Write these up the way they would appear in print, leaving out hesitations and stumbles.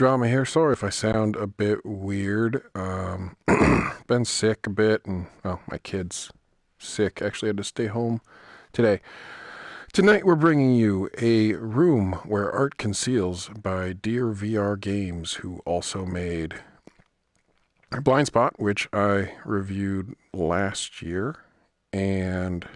Drama here. Sorry if I sound a bit weird. Been sick a bit, and well, my kid's sick. Actually, had to stay home today. Tonight, we're bringing you a Room Where Art Conceals by DeerVR Games, who also made Blind Spot, which I reviewed last year, and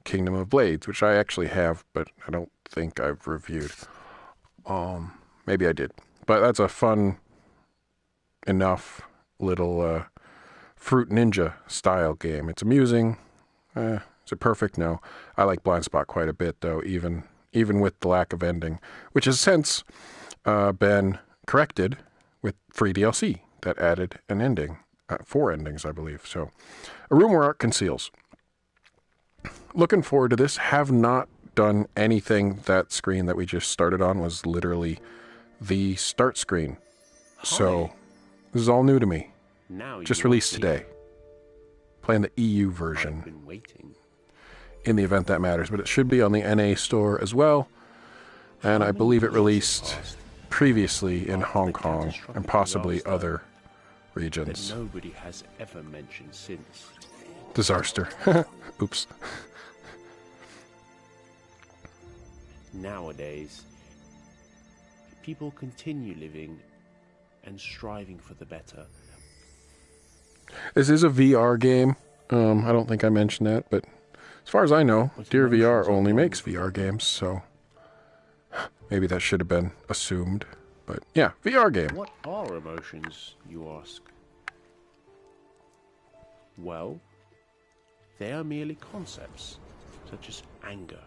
Kingdom of Blades, which I actually have, but I don't think I've reviewed. Maybe I did. But that's a fun enough little Fruit Ninja style game. It's amusing. Is it perfect? No. I like Blind Spot quite a bit, though, even with the lack of ending, which has since been corrected with free DLC that added an ending. 4 endings, I believe. So, A Room Where Art Conceals. Looking forward to this. Have not done anything. That screen that we just started on was literally the start screen. So, this is all new to me. Just released today. Playing the EU version. In the event that matters, but it should be on the NA store as well. And I believe it released previously in Hong Kong and possibly other regions. Nobody has ever mentioned since. Disaster. Oops. Nowadays, people continue living and striving for the better. This is a VR game. I don't think I mentioned that, but as far as I know, DeerVR only makes VR games, so maybe that should have been assumed. But yeah, VR game. What are emotions, you ask? Well, they are merely concepts, such as anger,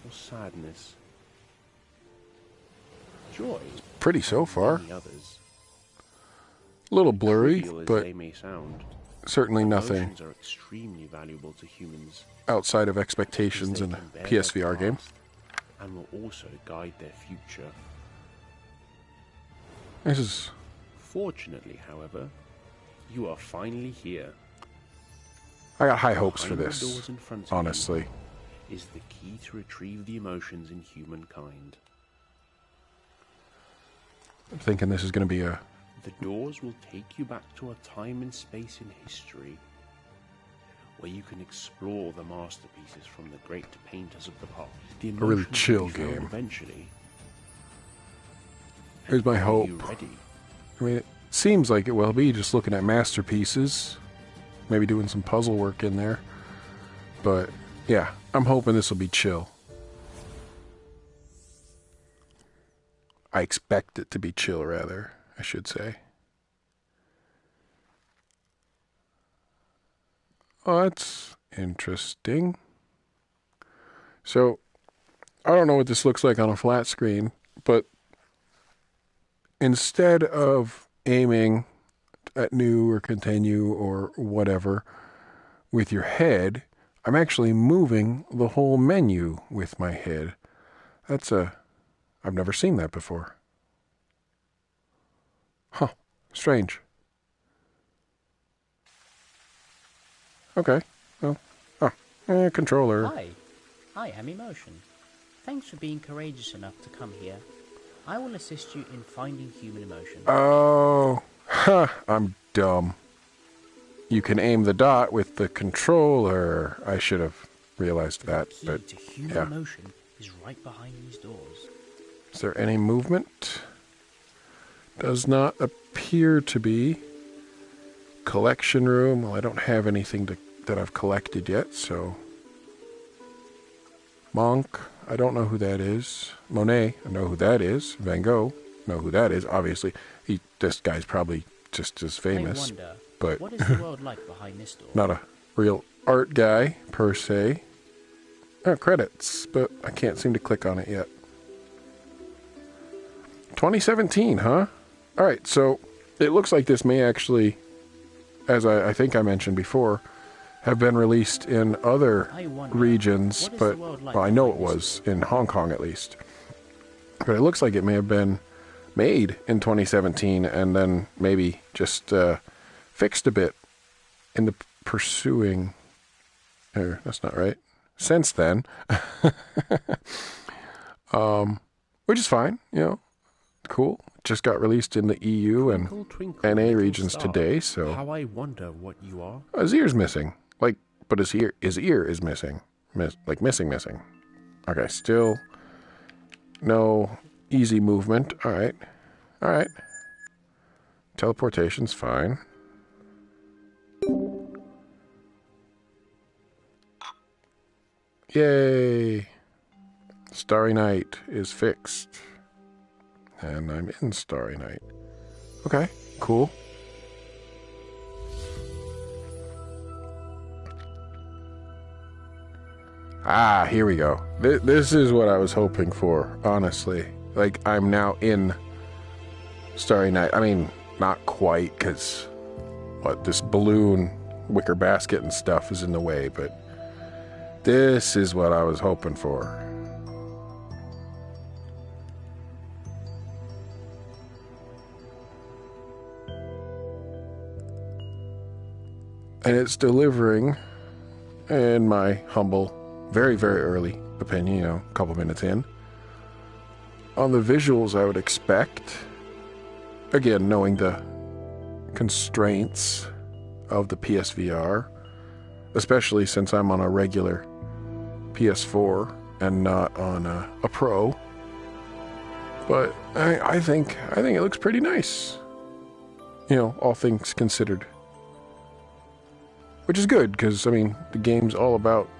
or sadness, joy, Pretty so far. many others. A little blurry, Trivial as but they may sound, certainly nothing emotions are extremely valuable to humans. outside of expectations in the PSVR game. And will also guide their future. This is... Fortunately, however, you are finally here. I got high hopes for Behind the this, doors in front of honestly. you is the key to retrieve the emotions in humankind. I'm thinking this is going to be a... The doors will take you back to a time and space in history where you can explore the masterpieces from the great painters of the past. The really emotions chill will be found game. Eventually. Here's my Are hope. you ready? I mean, it seems like it will be, just looking at masterpieces. Maybe doing some puzzle work in there. But, yeah, I'm hoping this will be chill. I expect it to be chill, rather, I should say. Oh, that's interesting. So, I don't know what this looks like on a flat screen, but instead of aiming at new or continue or whatever with your head, I'm actually moving the whole menu with my head. I've never seen that before. Huh, strange. Okay, well, controller. Hi, I am Emotion. Thanks for being courageous enough to come here. I will assist you in finding human emotion. Oh, I'm dumb. You can aim the dot with the controller. I should have realized that, The key but to human yeah. emotion is right behind these doors. Is there any movement? Does not appear to be. Collection room. Well, I don't have anything that I've collected yet, so. Monk. I don't know who that is. Monet. I know who that is. Van Gogh. Know who that is. Obviously, this guy's probably just as famous. I wonder, but what is the world like behind this door? not a real art guy per se. Oh, credits, but I can't seem to click on it yet. 2017, huh? All right, so it looks like this may actually, as I think I mentioned before, have been released in other regions, but well, I know it was in Hong Kong at least. But it looks like it may have been made in 2017 and then maybe just fixed a bit in the pursuing. That's not right. Since then, which is fine, you know, cool. Just got released in the EU and Twinkle, twinkle, NA little regions star, today, so how I wonder what you are. his ear's missing. Like, but his ear is missing. Missing. Okay, still no easy movement. All right. Teleportation's fine. Yay! Starry Night is fixed. And I'm in Starry Night. Okay, cool. Ah, here we go. This is what I was hoping for, honestly. Like, I'm now in Starry Night. I mean, not quite, because, this balloon, wicker basket and stuff is in the way, but this is what I was hoping for. And it's delivering, in my humble, very, very early opinion, you know, a couple minutes in. On the visuals, I would expect, again, knowing the constraints of the PSVR, especially since I'm on a regular PS4 and not on a Pro. But I think it looks pretty nice. You know, all things considered. Which is good, because, I mean, the game's all about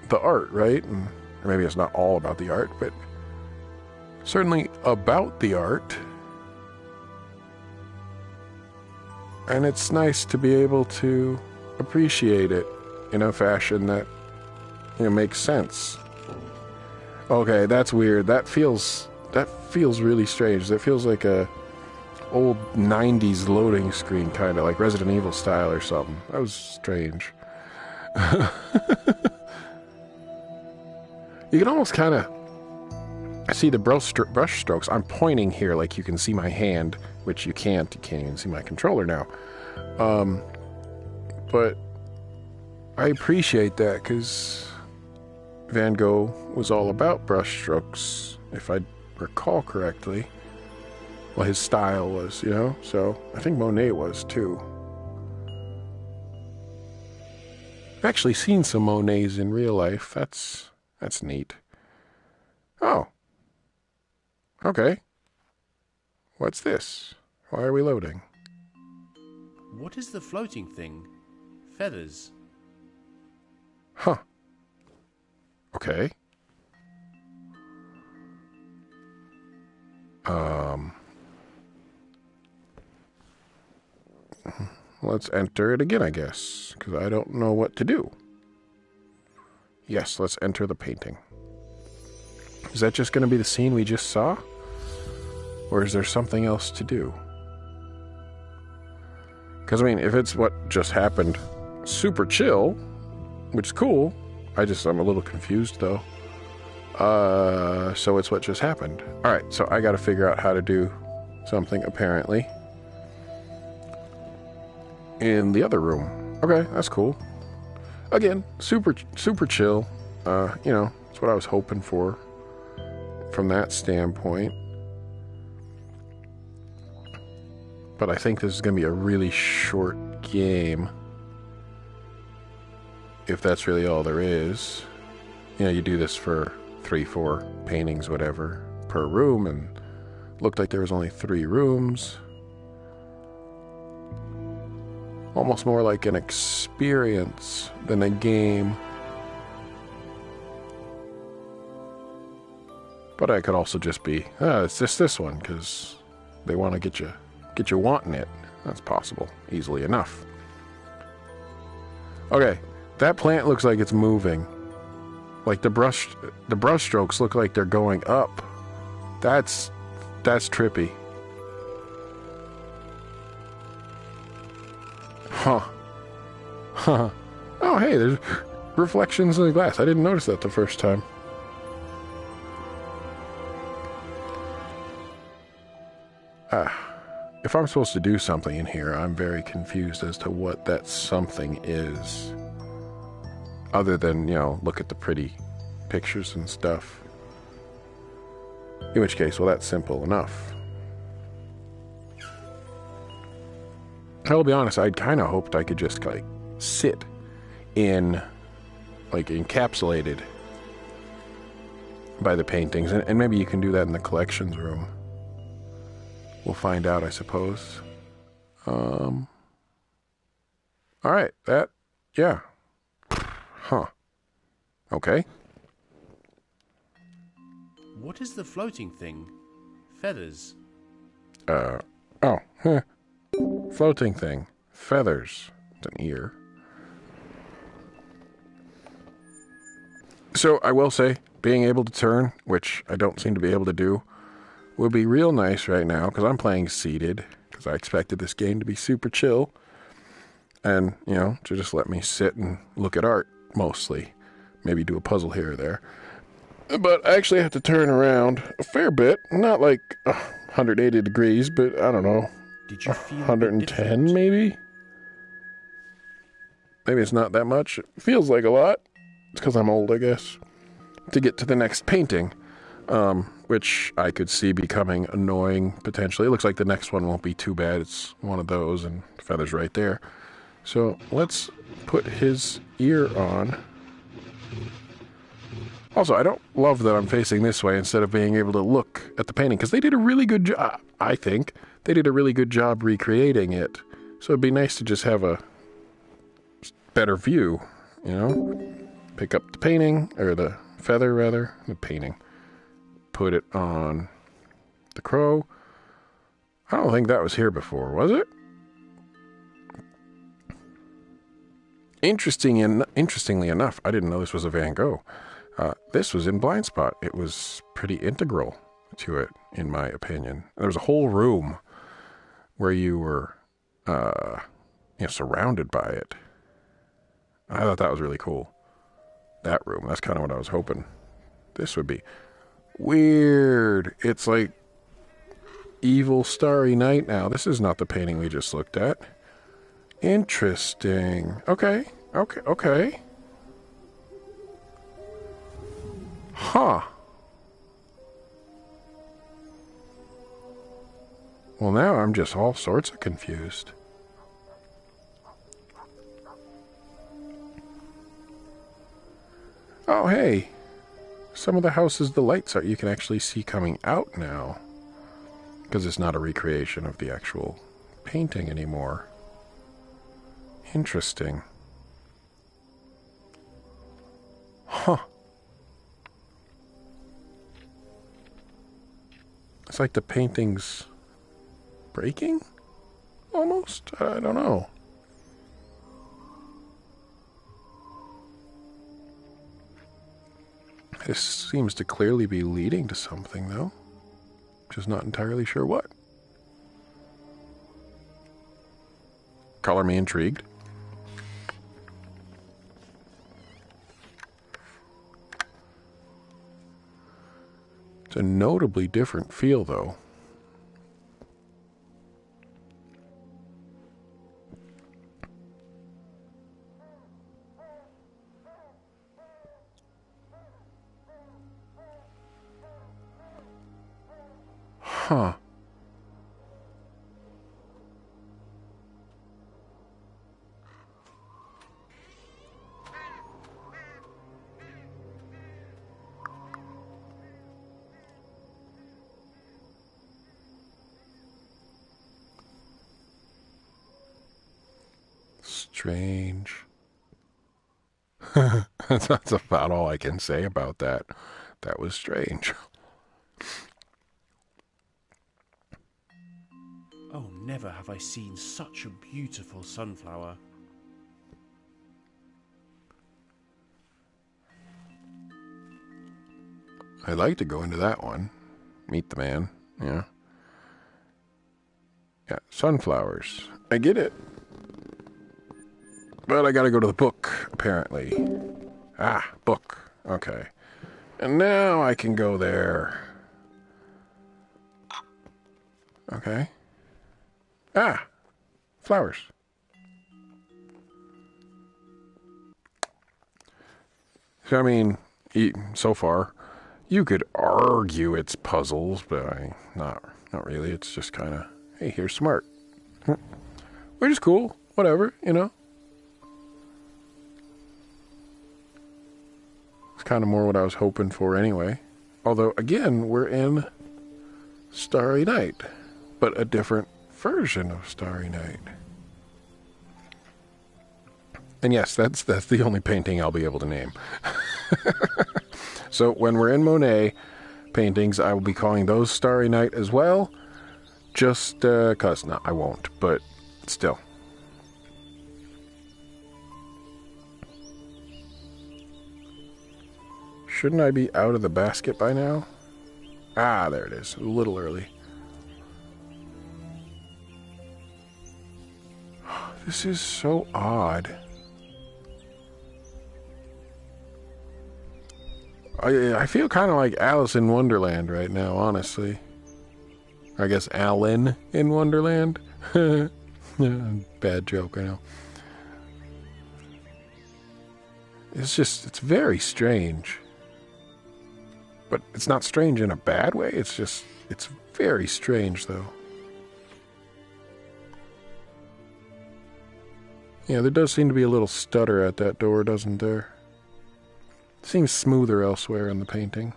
the art, right? And, or maybe it's not all about the art, but certainly about the art. And it's nice to be able to appreciate it in a fashion that, you know, makes sense. Okay, that's weird. That feels really strange. That feels like a old 90s loading screen, kind of like Resident Evil style or something. That was strange. You can almost kind of see the brush strokes. I'm pointing here like you can see my hand, which you can't. You can't even see my controller now. But I appreciate that, because Van Gogh was all about brush strokes, if I recall correctly. Well, his style was, you know, so I think Monet was too. I've actually seen some Monets in real life. That's neat. Oh. Okay. What's this? Why are we loading? What is the floating thing? Feathers. Huh. Okay. Let's enter it again, I guess, because I don't know what to do. Yes, let's enter the painting. Is that just going to be the scene we just saw? Or is there something else to do? Because, I mean, if it's what just happened, super chill, which is cool. I'm a little confused, though. So it's what just happened. Alright, so I gotta figure out how to do something, apparently, in the other room. Okay, that's cool. Again, super chill. You know, it's what I was hoping for from that standpoint. But I think this is going to be a really short game, if that's really all there is. You know, you do this for 3-4 paintings, whatever, per room, and looked like there was only 3 rooms. Almost more like an experience than a game. But I could also just be, it's just this one, because they want to get you wanting it. That's possible, easily enough. Okay, that plant looks like it's moving. Like the brush strokes look like they're going up. That's trippy. Huh. Oh, hey, there's reflections in the glass. I didn't notice that the first time. If I'm supposed to do something in here, I'm very confused as to what that something is. Other than, you know, look at the pretty pictures and stuff. In which case, well, that's simple enough. I'll be honest, I'd kind of hoped I could just, like, sit in, like, encapsulated by the paintings. And maybe you can do that in the collections room. We'll find out, I suppose. Alright, that, yeah. Huh. Okay. What is the floating thing? Feathers. Oh, floating thing. Feathers. It's an ear. So, I will say, being able to turn, which I don't seem to be able to do, would be real nice right now, because I'm playing seated, because I expected this game to be super chill, and, you know, to just let me sit and look at art, mostly. Maybe do a puzzle here or there. But I actually have to turn around a fair bit, not like 180 degrees, but I don't know, Did you feel 110 maybe? Maybe it's not that much. It feels like a lot. It's because I'm old, I guess. To get to the next painting, which I could see becoming annoying, potentially. It looks like the next one won't be too bad. It's one of those, and feathers right there. So let's put his ear on. Also, I don't love that I'm facing this way instead of being able to look at the painting, because they did a really good job, I think. They did a really good job recreating it. So it'd be nice to just have a better view, you know? Pick up the painting, or the feather, rather. The painting. Put it on the crow. I don't think that was here before, was it? Interestingly enough, I didn't know this was a Van Gogh. This was in Blind Spot. It was pretty integral to it, in my opinion. There was a whole room where you were, surrounded by it. I thought that was really cool. That room, that's kind of what I was hoping this would be. Weird. It's like evil Starry Night now. This is not the painting we just looked at. Interesting. Okay. Huh. Well, now I'm just all sorts of confused. Oh, hey. Some of the houses, the lights you can actually see coming out now. Because it's not a recreation of the actual painting anymore. Interesting. Huh. It's like the painting's breaking? Almost? I don't know. This seems to clearly be leading to something, though. Just not entirely sure what. Color me intrigued. It's a notably different feel, though. Huh. Strange. That's about all I can say about that. That was strange. Oh, never have I seen such a beautiful sunflower. I'd like to go into that one. Meet the man. Yeah. Yeah, sunflowers. I get it. But I gotta go to the book, apparently. Ah, book. Okay. And now I can go there. Okay. Ah, flowers. So, I mean, so far, You could argue it's puzzles, but not really. It's just kind of, hey, here's smart. Which is cool. Whatever, you know. It's kind of more what I was hoping for anyway. Although, again, we're in Starry Night, but a different version of Starry Night. And yes, that's the only painting I'll be able to name. So when we're in Monet paintings, I will be calling those Starry Night as well. Just because, no, I won't, but still. Shouldn't I be out of the basket by now? Ah, there it is. A little early. This is so odd. I feel kind of like Alice in Wonderland right now, honestly. I guess Alan in Wonderland. Bad joke, I know. It's very strange. But it's not strange in a bad way. It's very strange, though. Yeah, there does seem to be a little stutter at that door, doesn't there? Seems smoother elsewhere in the painting.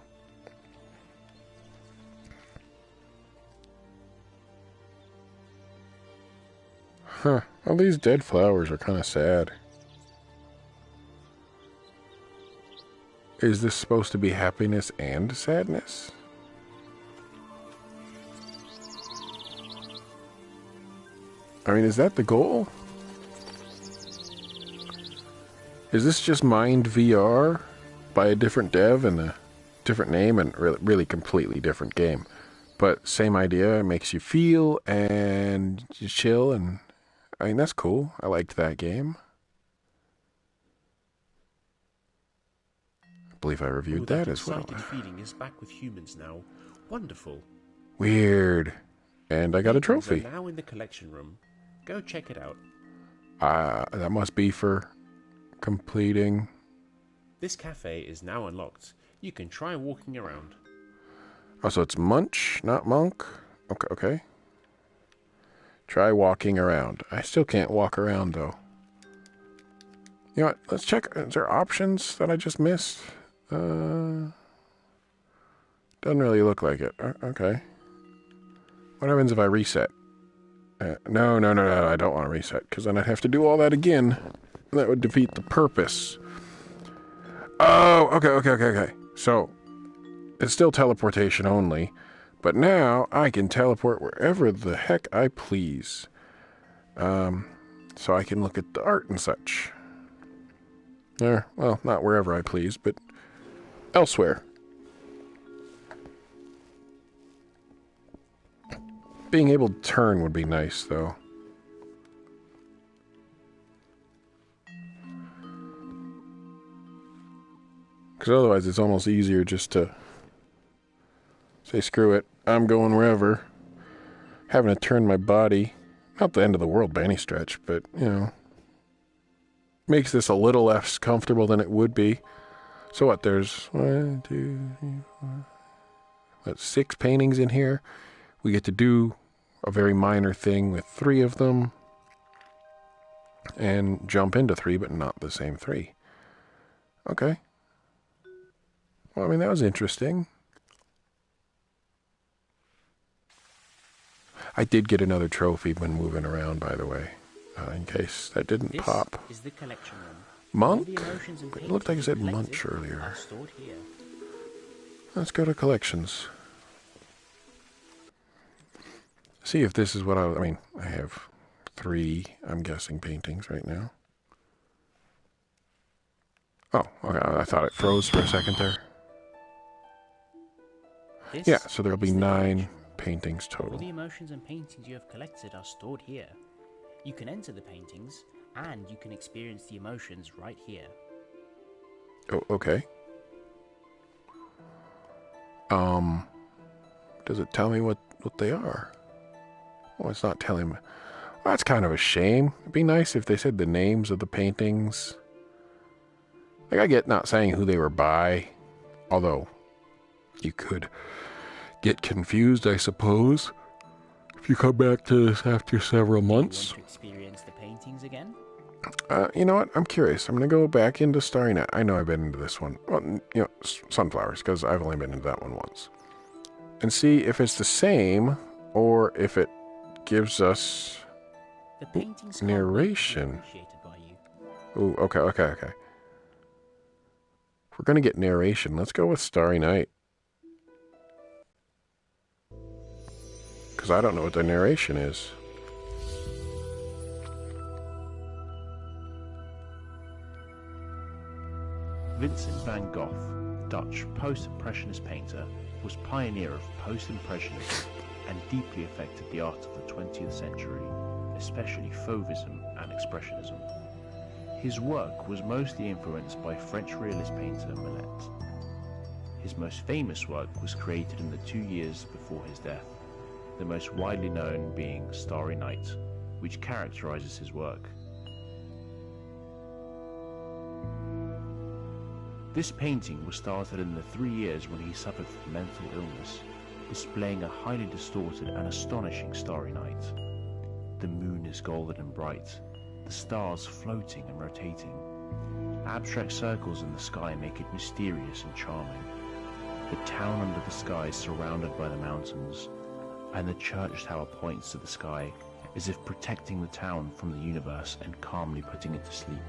Huh. All these dead flowers are kind of sad. Is this supposed to be happiness and sadness? I mean, is that the goal? Is this just Mind VR by a different dev and a different name and really completely different game? But same idea, it makes you feel and you chill, and I mean, that's cool. I liked that game. I believe I reviewed that as well. Excited feeling is back with humans now. Wonderful. Weird. And I got a trophy. Are now in the collection room. Go check it out. That must be for completing. This cafe is now unlocked. You can try walking around. Oh, so it's Munch, not Monk? Okay. Try walking around. I still can't walk around, though. You know what? Let's check. Is there options that I just missed? Doesn't really look like it. Okay. What happens if I reset? No. I don't want to reset, because then I'd have to do all that again. And that would defeat the purpose. Oh, okay. So, it's still teleportation only. But now, I can teleport wherever the heck I please. So I can look at the art and such. Well, not wherever I please, but elsewhere. Being able to turn would be nice, though. Because otherwise it's almost easier just to say, screw it, I'm going wherever. Having to turn my body, not the end of the world by any stretch, but, you know, makes this a little less comfortable than it would be. So what, there's 1, 2, 3, 4, what, 6 paintings in here. We get to do a very minor thing with 3 of them. And jump into 3, but not the same 3. Okay. Well, I mean, that was interesting. I did get another trophy when moving around, by the way, in case that didn't pop. This is the collection room. Monk? It looked like it said Munch earlier. Let's go to collections. See if this is what I mean, I have 3, I'm guessing, paintings right now. Oh, okay, I thought it froze for a second there. Yeah, so there'll be 9 paintings total. All the emotions and paintings you have collected are stored here. You can enter the paintings, and you can experience the emotions right here. Oh, okay. Does it tell me what they are? Oh, it's not telling me. Well, that's kind of a shame. It'd be nice if they said the names of the paintings. Like, I get not saying who they were by, although You could get confused, I suppose, if you come back to this after several months. You want to experience the paintings again? You know what? I'm curious. I'm going to go back into Starry Night. I know I've been into this one. Well, sunflowers, because I've only been into that one once. And see if it's the same, or if it gives us The paintings narration. Appreciated by you. Ooh, okay. If we're going to get narration, let's go with Starry Night. Because I don't know what the narration is. Vincent van Gogh, Dutch post-impressionist painter, was pioneer of post-impressionism and deeply affected the art of the 20th century, especially Fauvism and Expressionism. His work was mostly influenced by French realist painter Millet. His most famous work was created in the 2 years before his death, the most widely known being Starry Night, which characterizes his work. This painting was started in the 3 years when he suffered from mental illness, displaying a highly distorted and astonishing starry night. The moon is golden and bright, the stars floating and rotating. Abstract circles in the sky make it mysterious and charming. The town under the sky is surrounded by the mountains, and the church tower points to the sky as if protecting the town from the universe and calmly putting it to sleep.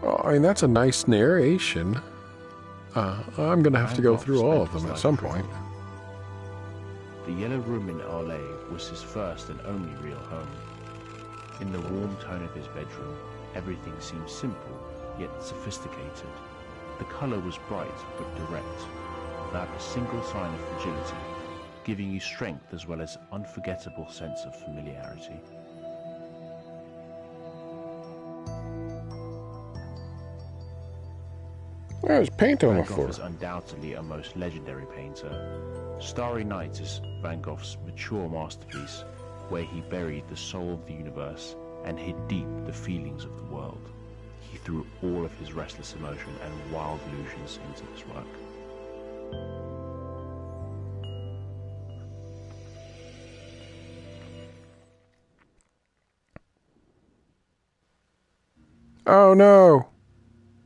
Oh, I mean, that's a nice narration. I'm going to have to go through all of them at some point. The Yellow Room in Arles was his first and only real home. In the warm tone of his bedroom, everything seemed simple, yet sophisticated. The colour was bright but direct, without a single sign of fragility, giving you strength as well as unforgettable sense of familiarity. There's paint on the Van Gogh floor. is undoubtedly a most legendary painter. Starry Night is Van Gogh's mature masterpiece, where he buried the soul of the universe and hid deep the feelings of the world. He threw all of his restless emotion and wild illusions into this work. Oh no!